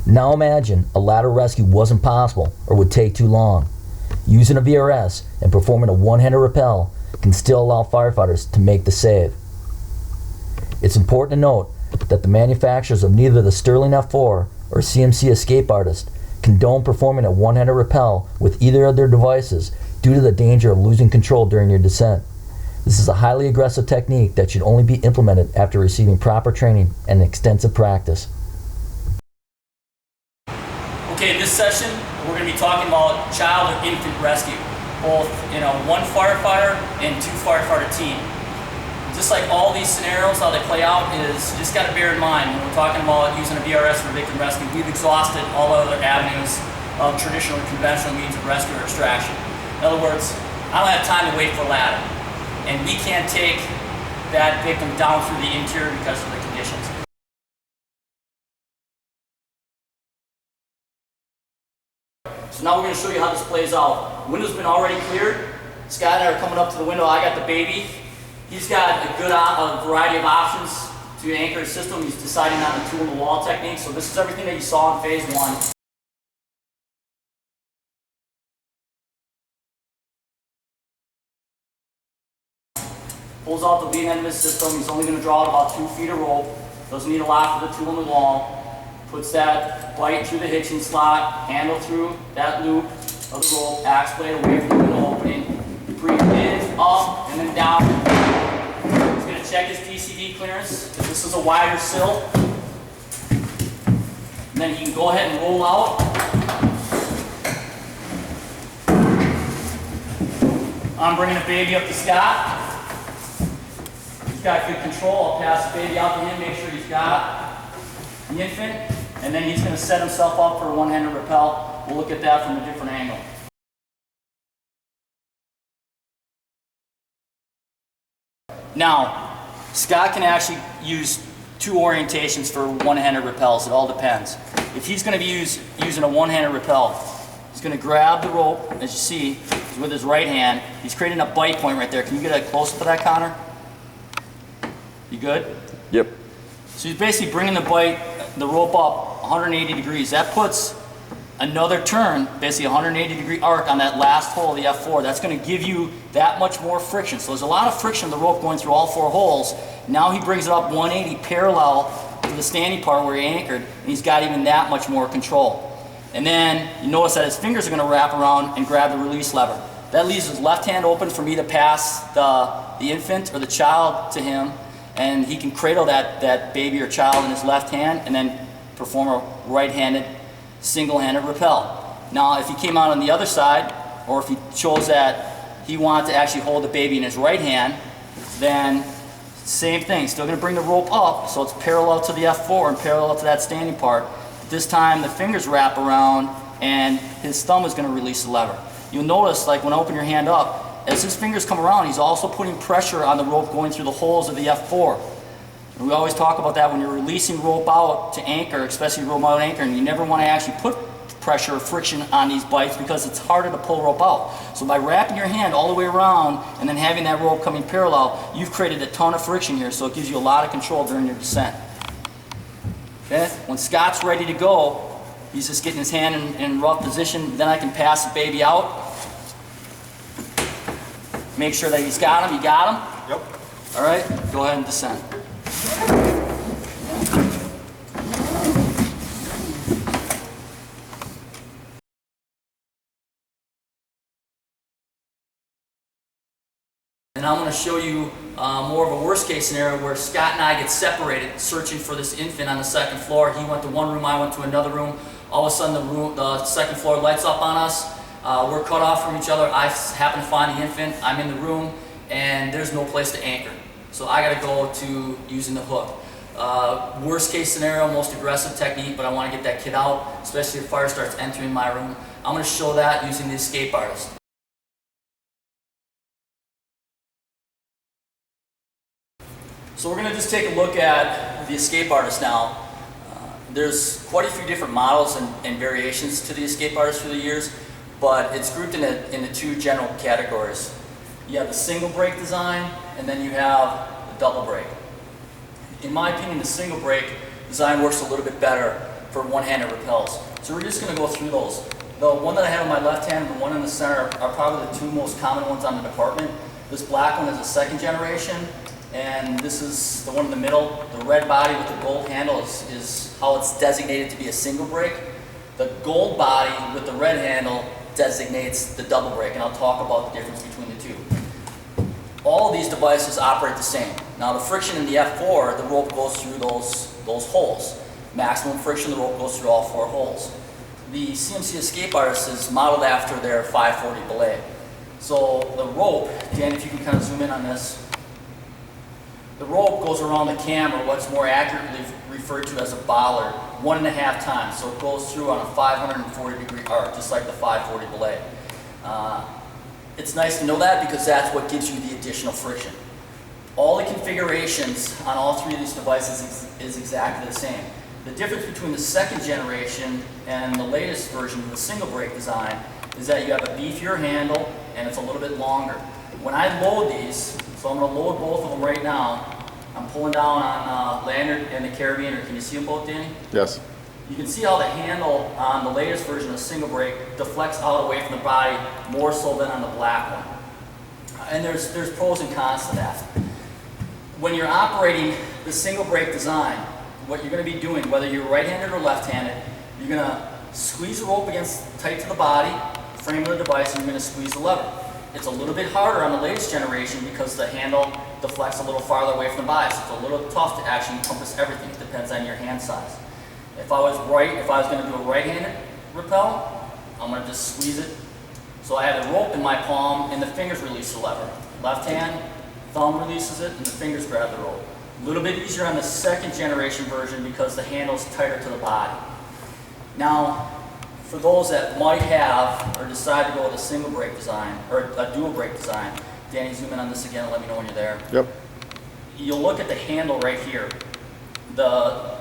Now imagine a ladder rescue wasn't possible or would take too long. Using a VRS and performing a one-handed rappel can still allow firefighters to make the save. It's important to note that the manufacturers of neither the Sterling F4 or CMC Escape Artist condone performing a one-handed rappel with either of their devices due to the danger of losing control during your descent. This is a highly aggressive technique that should only be implemented after receiving proper training and extensive practice. Okay, this session we're going to be talking about child or infant rescue, both in a one firefighter and two firefighter team. Just like all these scenarios, how they play out is you just got to bear in mind when we're talking about using a VRS for victim rescue, we've exhausted all other avenues of traditional or conventional means of rescue or extraction. In other words, I don't have time to wait for a ladder, and we can't take that victim down through the interior because of the conditions. So now we're going to show you how this plays out. Window's been already cleared. Scott and I are coming up to the window. I got the baby. He's got a variety of options to anchor his system. He's deciding on the tool in the wall technique. So this is everything that you saw in phase one. Pulls out the lead end of his system. He's only going to draw out about 2 feet of rope. Doesn't need a lot for the tool in the wall. Puts that bite through the hitching slot, handle through that loop of the rope, axe blade away from the window opening. Breathe in, up, and then down. He's going to check his DCD clearance, because this is a wider sill. And then he can go ahead and roll out. I'm bringing the baby up to Scott. He's got good control. I'll pass the baby out to him, make sure he's got the infant. And then he's going to set himself up for a one-handed rappel. We'll look at that from a different angle. Now, Scott can actually use 2 orientations for one-handed rappels. It all depends. If he's going to be using a one-handed rappel, he's going to grab the rope, as you see, with his right hand. He's creating a bite point right there. Can you get a close-up of that, Connor? You good? Yep. So he's basically bringing the rope up 180 degrees. That puts another turn, basically a 180-degree arc on that last hole of the F4. That's going to give you that much more friction. So there's a lot of friction in the rope going through all 4 holes. Now he brings it up 180 parallel to the standing part where he anchored, and he's got even that much more control. And then you notice that his fingers are going to wrap around and grab the release lever. That leaves his left hand open for me to pass the infant or the child to him, and he can cradle that baby or child in his left hand and then perform a right-handed single-handed rappel. Now, if he came out on the other side, or if he chose that he wanted to actually hold the baby in his right hand, then same thing. Still going to bring the rope up so it's parallel to the F4 and parallel to that standing part. This time the fingers wrap around and his thumb is going to release the lever. You'll notice, like when I open your hand up, as his fingers come around, he's also putting pressure on the rope going through the holes of the F4. And we always talk about that when you're releasing rope out to anchor, especially rope out anchor, and you never want to actually put pressure or friction on these bites because it's harder to pull rope out. So by wrapping your hand all the way around and then having that rope coming parallel, you've created a ton of friction here, so it gives you a lot of control during your descent. Okay? When Scott's ready to go, he's just getting his hand in rough position, then I can pass the baby out. Make sure that he's got him. You got him? Yep. All right, go ahead and descend. And I'm going to show you more of a worst case scenario where Scott and I get separated searching for this infant on the 2nd floor. He went to one room, I went to another room. All of a sudden the 2nd floor lights up on us. We're cut off from each other. I happen to find the infant. I'm in the room and there's no place to anchor. So I got to go to using the hook. Worst case scenario, most aggressive technique, but I want to get that kid out, especially if fire starts entering my room. I'm going to show that using the Escape Artist. So we're going to just take a look at the Escape Artist now. There's quite a few different models and variations to the Escape Artist through the years, but it's grouped into 2 general categories. You have the single brake design, and then you have the double brake. In my opinion, the single brake design works a little bit better for one-handed rappels. So we're just going to go through those. The one that I have in my left hand and the one in the center are probably the two most common ones on the department. This black one is a second generation, and this is the one in the middle. The red body with the gold handle is how it's designated to be a single brake. The gold body with the red handle designates the double brake, and I'll talk about the difference between the two. All of these devices operate the same. Now the friction in the F4, the rope goes through those holes. Maximum friction, the rope goes through all 4 holes. The CMC Escape Artist is modeled after their 540 belay. So the rope, Dan, if you can kind of zoom in on this, the rope goes around the cam, or what's more accurately referred to as a bollard, 1.5 times. So it goes through on a 540-degree arc, just like the 540 belay. It's nice to know that because that's what gives you the additional friction. All the configurations on all 3 of these devices is exactly the same. The difference between the second generation and the latest version of the single brake design is that you have a beefier handle and it's a little bit longer. When I load these, so I'm going to load both of them right now, I'm pulling down on Lanyard and the Carabiner. Can you see them both, Danny? Yes. You can see how the handle on the latest version of single brake deflects out away from the body more so than on the black one. And there's pros and cons to that. When you're operating the single brake design, what you're going to be doing, whether you're right-handed or left-handed, you're going to squeeze the rope tight to the body, frame of the device, and you're going to squeeze the lever. It's a little bit harder on the latest generation because the handle deflects a little farther away from the body, so it's a little tough to actually encompass everything. It depends on your hand size. If I was going to do a right-handed rappel, I'm going to just squeeze it. So I have the rope in my palm and the fingers release the lever. Left hand, thumb releases it and the fingers grab the rope. A little bit easier on the second generation version because the handle's tighter to the body. Now, for those that might have or decide to go with a single brake design or a dual brake design, Danny, zoom in on this again and let me know when you're there. Yep. You'll look at the handle right here. The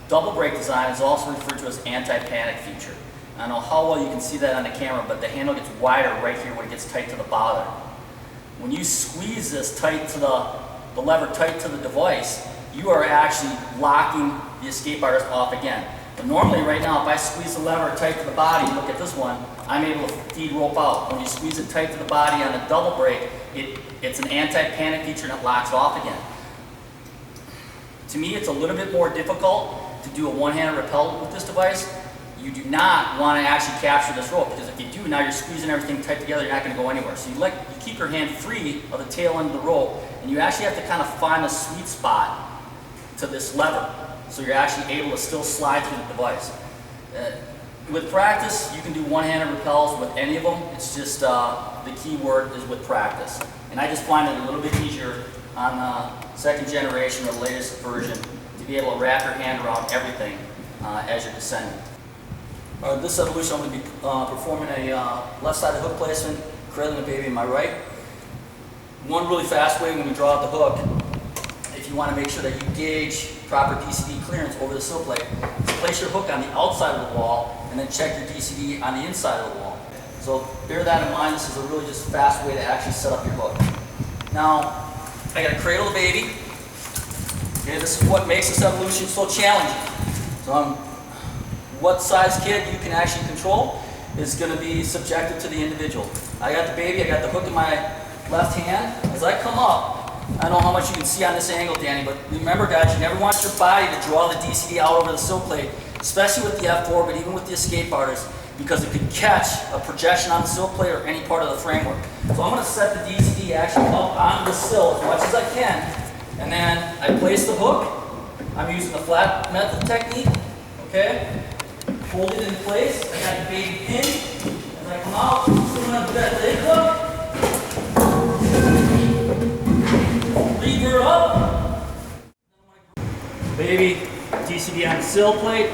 double brake design is also referred to as anti-panic feature. I don't know how well you can see that on the camera, but the handle gets wider right here when it gets tight to the bollard. When you squeeze this tight to the lever tight to the device, you are actually locking the Escape Artist off again. But normally right now, if I squeeze the lever tight to the body, look at this one, I'm able to feed rope out. When you squeeze it tight to the body on the double brake, it's an anti-panic feature and it locks off again. To me, it's a little bit more difficult to do a one-handed rappel with this device. You do not want to actually capture this rope because if you do, now you're squeezing everything tight together, you're not going to go anywhere. So you keep your hand free of the tail end of the rope, and you actually have to kind of find the sweet spot to this lever. So you're actually able to still slide through the device. With practice, you can do one-handed rappels with any of them. It's just the key word is with practice. And I just find it a little bit easier on the second generation or the latest version to be able to wrap your hand around everything as you're descending. This evolution, I'm going to be performing a left-sided hook placement, cradling the baby in my right. One really fast way when you draw out the hook, if you want to make sure that you gauge proper DCD clearance over the sill plate, is place your hook on the outside of the wall and then check your DCD on the inside of the wall. So bear that in mind. This is a really just fast way to actually set up your hook. Now, I got to cradle the baby. Okay, this is what makes this evolution so challenging. So what size kid you can actually control is going to be subjective to the individual. I got the baby, I got the hook in my left hand. As I come up, I don't know how much you can see on this angle, Danny, but remember guys, you never want your body to draw the DCD out over the sill plate, especially with the F4, but even with the Escape Artist, because it could catch a projection on the sill plate or any part of the framework. So I'm going to set the DCD actually up on the sill as much as I can, and then I place the hook. I'm using the flat method technique, okay? Hold it in place. I got the baby in. As I come out, I'm going to do that leg hook. Lever up. Baby, DCD on the sill plate.